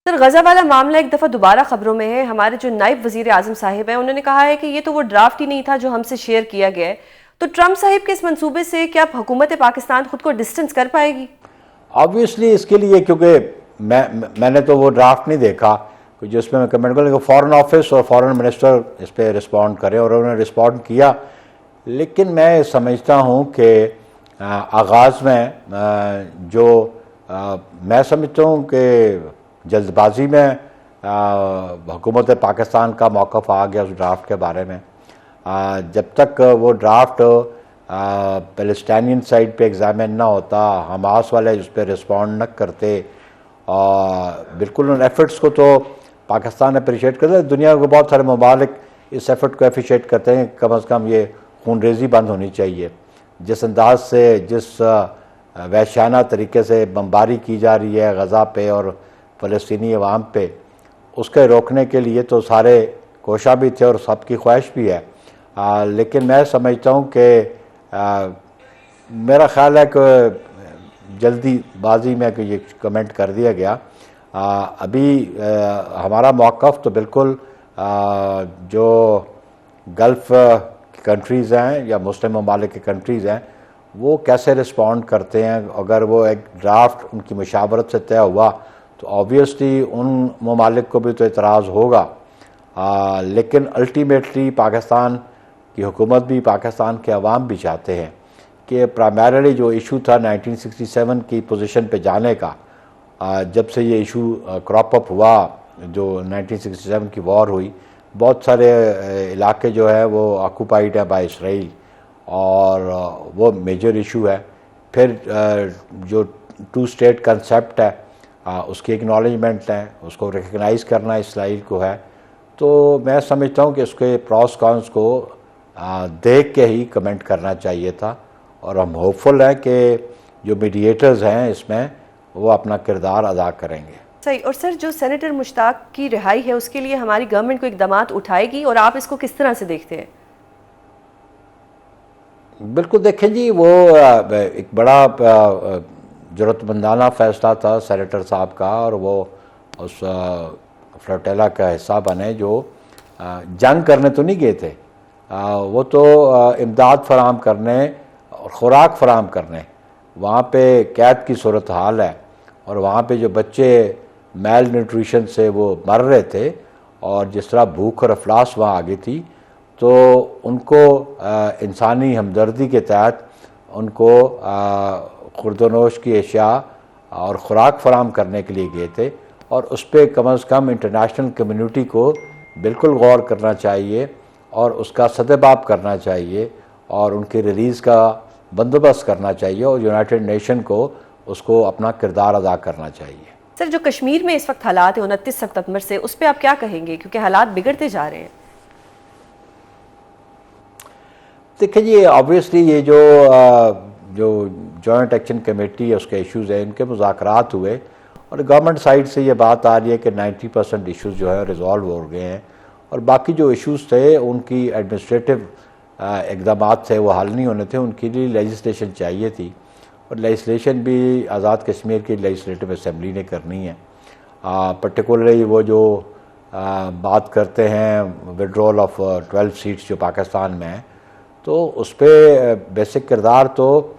Sir, गजा वाला मामला एक दफ़ा दोबारा खबरों में है। हमारे जो नायब वजीर आजम साहिब हैं, उन्होंने कहा है कि ये तो वो ड्राफ्ट ही नहीं था जो हमसे शेयर किया गया है। तो ट्रंप साहिब के इस मंसूबे से क्या हुकूमत पाकिस्तान खुद को डिस्टेंस कर पाएगी? ऑब्वियसली इसके लिए, क्योंकि मैंने तो वो ड्राफ्ट नहीं देखा जिसमें मैं कमेंट करूँ, फॉरेन ऑफिस और फॉरेन मिनिस्टर इस पर रिस्पॉन्ड करें, और उन्होंने रिस्पॉन्ड किया। लेकिन मैं समझता हूँ कि आगाज़ में जो मैं समझता हूँ कि जल्दबाजी में हुकूमत पाकिस्तान का मौक़िफ़ आ गया उस ड्राफ्ट के बारे में। जब तक वो ड्राफ्ट पैलेस्टाइनियन साइड पे एग्जामिन ना होता, हमास वाले उस पर रिस्पॉन्ड न करते, और बिल्कुल उन एफर्ट्स को तो पाकिस्तान अप्रिशिएट करता है। दुनिया के बहुत सारे ममालिक इस एफर्ट को अप्रिशिएट करते हैं। कम अज़ कम ये खूनरेज़ी बंद होनी चाहिए। जिस अंदाज से, जिस वहशाना तरीके से बमबारी की जा रही है गज़ा पे और फ़लस्तीनी अवाम पे, उसके रोकने के लिए तो सारे कोशा भी थे और सबकी ख्वाहिश भी है। लेकिन मैं समझता हूँ कि मेरा ख्याल है कि जल्दीबाजी में कि ये कमेंट कर दिया गया। अभी हमारा मौक़िफ़ तो बिल्कुल जो गल्फ़ कंट्रीज़ हैं या मुस्लिम ममालिक की कंट्रीज़ हैं, वो कैसे रिस्पॉन्ड करते हैं। अगर वो एक ड्राफ्ट उनकी मुशावरत से तय हुआ तो ऑब्वियसली उन ममालिक को भी तो एतराज़ होगा। लेकिन अल्टीमेटली पाकिस्तान की हुकूमत भी, पाकिस्तान के अवाम भी चाहते हैं कि प्राइमरीली जो इशू था 1967 की पोजीशन पे जाने का, जब से ये इशू क्रॉप अप हुआ, जो 1967 की वॉर हुई, बहुत सारे इलाके जो है वो ऑक्यूपाइड है बाय इसराइल, और वो मेजर इशू है। फिर जो टू स्टेट कंसेप्ट है, उसकी एक्नॉलेजमेंट है, उसको रिकग्नाइज़ करना इसराइल को है। तो मैं समझता हूँ कि उसके प्रॉस कॉन्स को देख के ही कमेंट करना चाहिए था, और हम होपफुल हैं कि जो मीडिएटर्स हैं इसमें वो अपना किरदार अदा करेंगे। सही। और सर, जो सेनेटर मुश्ताक की रिहाई है, उसके लिए हमारी गवर्नमेंट को इक़दामात उठाएगी, और आप इसको किस तरह से देखते हैं? बिल्कुल, देखें जी, वो एक बड़ा ज़रूरतमंदाना फ़ैसला था सेनेटर साहब का, और वो उस फ्लोटेला का हिस्सा बने जो जंग करने तो नहीं गए थे, वो तो इमदाद फराहम करने और ख़ुराक फराहम करने। वहाँ पे कैद की सूरत हाल है, और वहाँ पे जो बच्चे मेल न्यूट्रिशन से वो मर रहे थे, और जिस तरह भूख और अफलास वहाँ आ गई थी, तो उनको इंसानी हमदर्दी के तहत उनको खुर्दनोश की अशिया और ख़ुराक फराहम करने के लिए गए थे। और उस पर कम अज़ कम इंटरनेशनल कम्युनिटी को बिल्कुल गौर करना चाहिए और उसका सदेबाब करना चाहिए, और उनकी रिलीज़ का बंदोबस्त करना चाहिए, और यूनाइटेड नेशन को उसको अपना किरदार अदा करना चाहिए। सर, जो कश्मीर में इस वक्त हालात है 29 सितंबर से, उस पर आप क्या कहेंगे, क्योंकि हालात बिगड़ते जा रहे हैं? देखिए जी, ऑब्वियसली ये जो जॉइंट एक्शन कमेटी है, उसके इश्यूज़ हैं, इनके मुज़ाकरात हुए, और गवर्नमेंट साइड से ये बात आ रही है कि 90% इश्यूज़ जो है रिजॉल्व हो गए हैं, और बाकी जो इश्यूज़ थे उनकी एडमिनिस्ट्रेटिव इक़दामात से वो हल नहीं होने थे, उनके लिए लेजिस्लेशन चाहिए थी, और लेजिस्लेशन भी आज़ाद कश्मीर की लेजिस्लेटिव असम्बली ने करनी है। पर्टिकुलरली वो जो बात करते हैं विड्रॉल ऑफ 12 सीट्स जो पाकिस्तान में है, तो उस पर बेसिक किरदार तो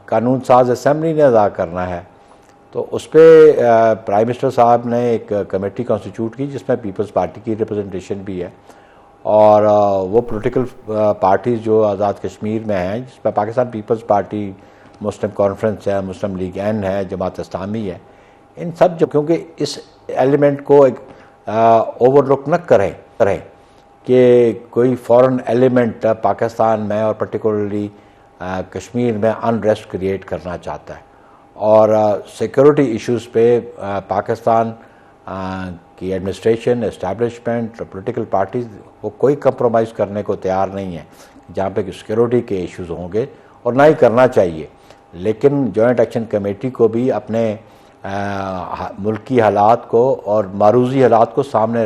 कानून साज असम्बली ने अदा करना है। तो उस पर प्राइम मिनिस्टर साहब ने एक कमेटी कॉन्स्टिट्यूट की जिसमें पीपल्स पार्टी की रिप्रेजेंटेशन भी है, और वो पॉलिटिकल पार्टीज़ जो आज़ाद कश्मीर में हैं, जिसमें पाकिस्तान पीपल्स पार्टी, मुस्लिम कॉन्फ्रेंस है, मुस्लिम लीग एन है, जमात इस्लामी है, इन सब जो, क्योंकि इस एलिमेंट को एक ओवरलुक न करें कि कोई फॉरेन एलिमेंट पाकिस्तान में और पर्टिकुलरली कश्मीर में अनरेस्ट क्रिएट करना चाहता है, और सिक्योरिटी इश्यूज़ पे पाकिस्तान की एडमिनिस्ट्रेशन, एस्टैब्लिशमेंट, पॉलिटिकल पार्टीज़ वो कोई कंप्रोमाइज़ करने को तैयार नहीं है जहाँ पे सिक्योरिटी के इश्यूज़ होंगे, और ना ही करना चाहिए। लेकिन जॉइंट एक्शन कमेटी को भी अपने मुल्की हालात को और मारूजी हालात को सामने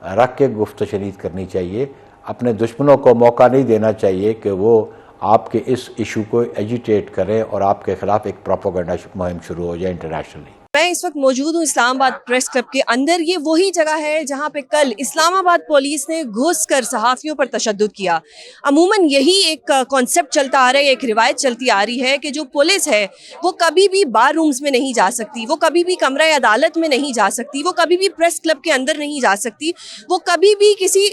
रख के गुफ्त शनीद करनी चाहिए। अपने दुश्मनों को मौका नहीं देना चाहिए कि वो आपके इस इशू को एजिटेट करें और आपके ख़िलाफ़ एक प्रोपेगेंडा मुहिम शुरू हो जाए इंटरनेशनली। मैं इस वक्त मौजूद हूँ इस्लामाबाद प्रेस क्लब के अंदर। ये वही जगह है जहाँ पे कल इस्लामाबाद पुलिस ने घुसकर सहाफ़ियों पर तशद्दुद किया। अमूमन यही एक कॉन्सेप्ट चलता आ रहा है, एक रिवायत चलती आ रही है कि जो पुलिस है वो कभी भी बार रूम्स में नहीं जा सकती, वो कभी भी कमरा अदालत में नहीं जा सकती, वो कभी भी प्रेस क्लब के अंदर नहीं जा सकती, वो कभी भी किसी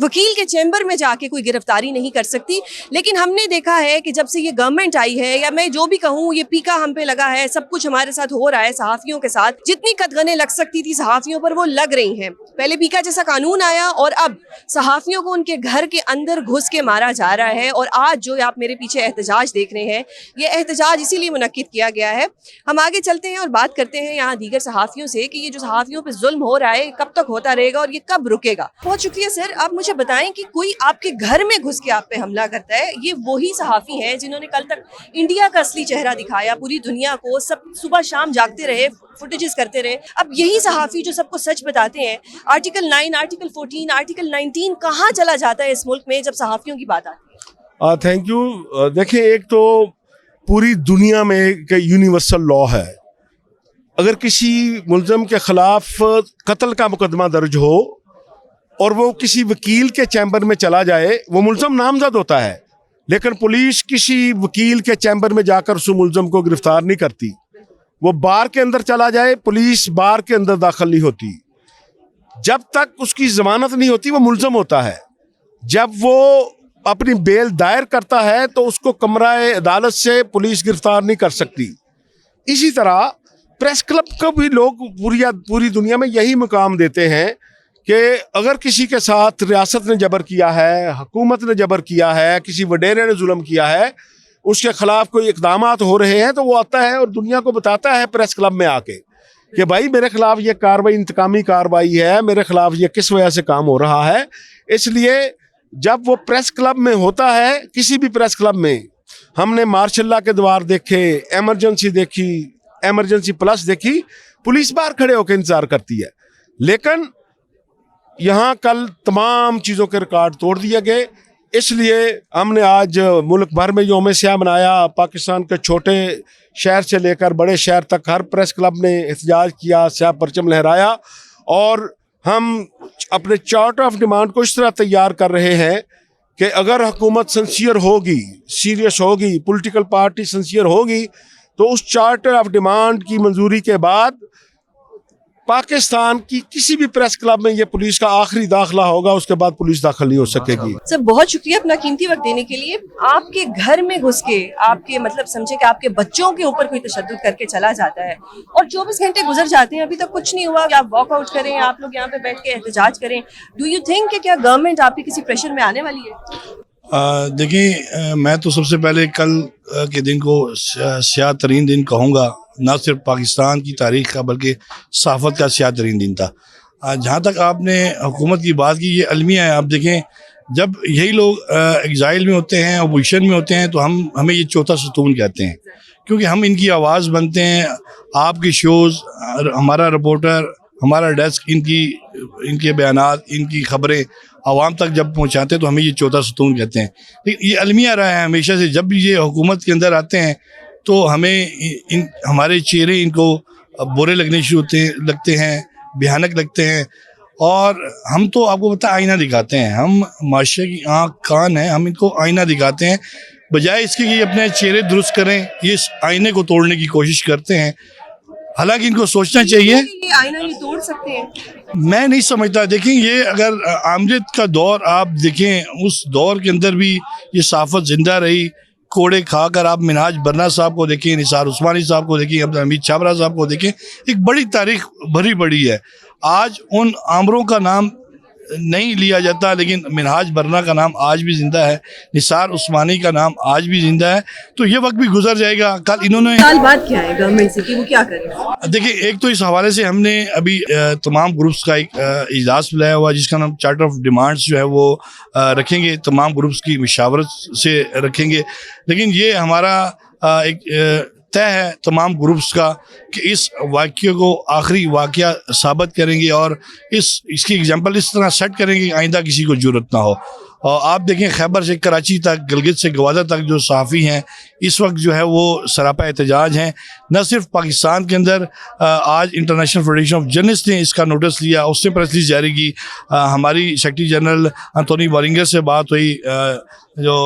वकील के चैम्बर में जाके कोई गिरफ्तारी नहीं कर सकती। लेकिन हमने देखा है कि जब से ये गवर्नमेंट आई है, या मैं जो भी कहूँ, ये पीका हम पे लगा है, सब कुछ हमारे साथ हो रहा है, सहाफ़ियों के साथ जितनी कदगने लग सकती थी सहाफ़ियों पर वो लग रही हैं। पहले पीका जैसा कानून आया और अब सहाफ़ियों को उनके घर के अंदर घुस के मारा जा रहा है। और आज जो आप मेरे पीछे एहतजाज देख रहे हैं, ये एहतजाज इसीलिए मुनक्किद किया गया है। हम आगे चलते हैं और बात करते हैं यहाँ दीगर सहाफ़ियों से कि ये जो सहाफ़ियों पर जुल्म हो रहा है कब तक होता रहेगा और ये कब रुकेगा। बहुत शुक्रिया सर। आप मुझे बताएं कि कोई आपके घर में घुस के आप पे हमला करता है, ये वही सहाफ़ी हैं जिन्होंने कल तक इंडिया का असली चेहरा दिखाया, पूरी दुनिया को, सब सुबह शाम जागते रहे, फुटेजेस करते रहे। अब यही सहाफ़ी जो सबको सच बताते हैं, आर्टिकल 9, आर्टिकल 14, आर्टिकल 19 कहाँ चला जाता है इस मुल्क में जब सहाफ़ियों की बात आती है? Thank you. देखिए, एक तो पूरी दुनिया में एक यूनिवर्सल लॉ है, अगर किसी मुल्ज़म के ख़िलाफ़ कत्ल का मुकदमा दर्ज हो और वो किसी वकील के चैम्बर में चला जाए, वो मुल्ज़म नामज़द होता है, लेकिन पुलिस किसी वकील के चैम्बर में जाकर उस मुल्ज़म को गिरफ्तार नहीं करती। वो बार के अंदर चला जाए, पुलिस बार के अंदर दाखिल नहीं होती। जब तक उसकी ज़मानत नहीं होती वो मुल्ज़म होता है। जब वो अपनी बेल दायर करता है तो उसको कमराए अदालत से पुलिस गिरफ्तार नहीं कर सकती। इसी तरह प्रेस क्लब को भी लोग पूरी दुनिया में यही मुकाम देते हैं कि अगर किसी के साथ रियासत ने जबर किया है, हुकूमत ने जबर किया है, किसी वडेरे ने जुल्म किया है, उसके खिलाफ कोई इक़दामात हो रहे हैं, तो वो आता है और दुनिया को बताता है प्रेस क्लब में आके कि भाई मेरे खिलाफ ये कार्रवाई इंतकामी कार्रवाई है, मेरे खिलाफ ये किस वजह से काम हो रहा है। इसलिए जब वो प्रेस क्लब में होता है, किसी भी प्रेस क्लब में, हमने मार्शल्ला के द्वार देखे, एमरजेंसी देखी, एमरजेंसी प्लस देखी, पुलिस बाहर खड़े होकर इंतजार करती है। लेकिन यहाँ कल तमाम चीज़ों के रिकॉर्ड तोड़ दिए गए। इसलिए हमने आज मुल्क भर में यौम स्याह मनाया। पाकिस्तान के छोटे शहर से लेकर बड़े शहर तक हर प्रेस क्लब ने एहतजाज किया, स्याह परचम लहराया। और हम अपने चार्टर ऑफ डिमांड को इस तरह तैयार कर रहे हैं कि अगर हुकूमत सिंसियर होगी, सीरियस होगी, पॉलिटिकल पार्टी सिंसियर होगी, तो उस चार्टर ऑफ डिमांड की मंजूरी के बाद पाकिस्तान की किसी भी प्रेस क्लब में ये पुलिस का आखिरी दाखिला होगा, उसके बाद पुलिस दाखिल नहीं हो सकेगी। सर बहुत शुक्रिया अपना कीमती वक्त देने के लिए। आपके घर में घुस के आपके मतलब समझे कि आपके बच्चों के ऊपर कोई तशद्दुद करके चला जाता है और 24 घंटे गुजर जाते हैं, अभी तक कुछ नहीं हुआ। आप वॉकआउट करें, आप लोग यहाँ पे बैठ के एहतजाज करें, डू यू थिंक कि क्या गवर्नमेंट आपके किसी प्रेशर में आने वाली है? देखिए, मैं तो सबसे पहले कल के दिन को स्याह तरीन दिन कहूँगा, न सिर्फ पाकिस्तान की तारीख़ का बल्कि सहाफ़त का स्याह तरीन दिन था। जहाँ तक आपने हुकूमत की बात की, ये अलमिया है। आप देखें, जब यही लोग एग्ज़ाइल में होते हैं, अपोजिशन में होते हैं, तो हमें ये चौथा सतून कहते हैं, क्योंकि हम इनकी आवाज़ बनते हैं। आपकी शोज़, हमारा रिपोर्टर, हमारा डेस्क इनके बयानात, इनकी खबरें आवाम तक जब पहुँचाते हैं तो हमें ये चौथा सतून कहते हैं। लेकिन ये अलमिया रहा है हमेशा से। जब भी ये हुकूमत के अंदर आते हैं तो हमें हमारे चेहरे इनको बुरे लगते हैं, भयानक लगते हैं। और हम तो आपको पता आईना दिखाते हैं, हम माशरे की आँख कान हैं, हम इनको आईना दिखाते हैं। बजाय इसके कि ये अपने चेहरे दुरुस्त करें, ये इस आईने को तोड़ने की कोशिश करते हैं। हालांकि इनको सोचना चाहिए, ये आईना ये तोड़ सकते हैं। मैं नहीं समझता। देखें, ये अगर आमजद का दौर आप देखें, उस दौर के अंदर भी ये सहाफ़त जिंदा रही। कोड़े खाकर आप मिनहाज बरना साहब को देखें, निसार उस्मानी साहब को देखें, अब्दुल हमीद छाबरा साहब को देखें, एक बड़ी तारीख भरी पड़ी है। आज उन आमरों का नाम नहीं लिया जाता, लेकिन मिनहाज बरना का नाम आज भी जिंदा है, निसार उस्मानी का नाम आज भी जिंदा है। तो ये वक्त भी गुजर जाएगा। कल इन्होंने साल बाद क्या है गवर्नमेंट से कि वो क्या करें? देखिए, एक तो इस हवाले से हमने अभी तमाम ग्रुप्स का एक इजलास बुलाया हुआ, जिसका नाम चार्टर ऑफ डिमांड्स जो है वो रखेंगे, तमाम ग्रुप्स की मशावरत से रखेंगे। लेकिन ये हमारा एक तय है तमाम ग्रुप्स का कि इस वाक़ये को आखिरी वाक़या साबित करेंगे और इसकी एग्जांपल इस तरह सेट करेंगे कि आइंदा किसी को ज़रूरत ना हो। और आप देखें, खैबर से कराची तक, गिलगित से गवादर तक जो सहाफ़ी हैं इस वक्त जो है वो सरापा एहतजाज हैं। न सिर्फ पाकिस्तान के अंदर आज इंटरनेशनल फेडरेशन ऑफ जर्नलिस्ट ने इसका नोटिस लिया, उसने प्रेस रिलीज जारी की। हमारी सेक्रेटरी जनरल एंटोनी बोरिंगर से बात हुई, जो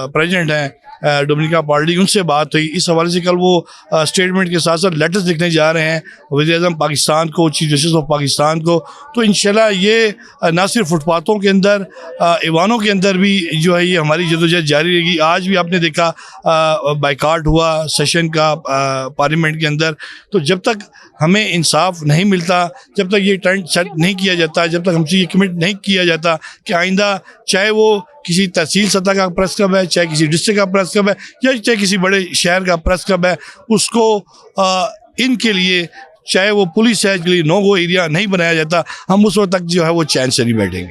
प्रेसिडेंट हैं डोमिनिका पार्डी, उनसे बात हुई। इस हवाले से कल वो स्टेटमेंट के साथ साथ लेटर्स लिखने जा रहे हैं वज़ीर-ए-आज़म पाकिस्तान को, चीफ जस्टिस ऑफ पाकिस्तान को। तो इंशाल्लाह ये ना सिर्फ फुटपाथों के अंदर, ईवानों के अंदर भी जो है ये हमारी जदोजहद जारी रहेगी। आज भी आपने देखा बाइकाट हुआ सेशन का पार्लियामेंट के अंदर। तो जब तक हमें इंसाफ नहीं मिलता, जब तक ये ट्रेंड सेट नहीं किया जाता, जब तक हमसे ये कमिट नहीं किया जाता कि आइंदा चाहे वो किसी तहसील सतह का प्रेस क्लब है, चाहे किसी डिस्ट्रिक्ट का प्रेस क्लब है, या चाहे किसी बड़े शहर का प्रेस क्लब है, उसको इनके लिए चाहे वो पुलिस है, इसके लिए नो गो एरिया नहीं बनाया जाता, हम उस वक्त तक जो है वो चैन से नहीं बैठेंगे।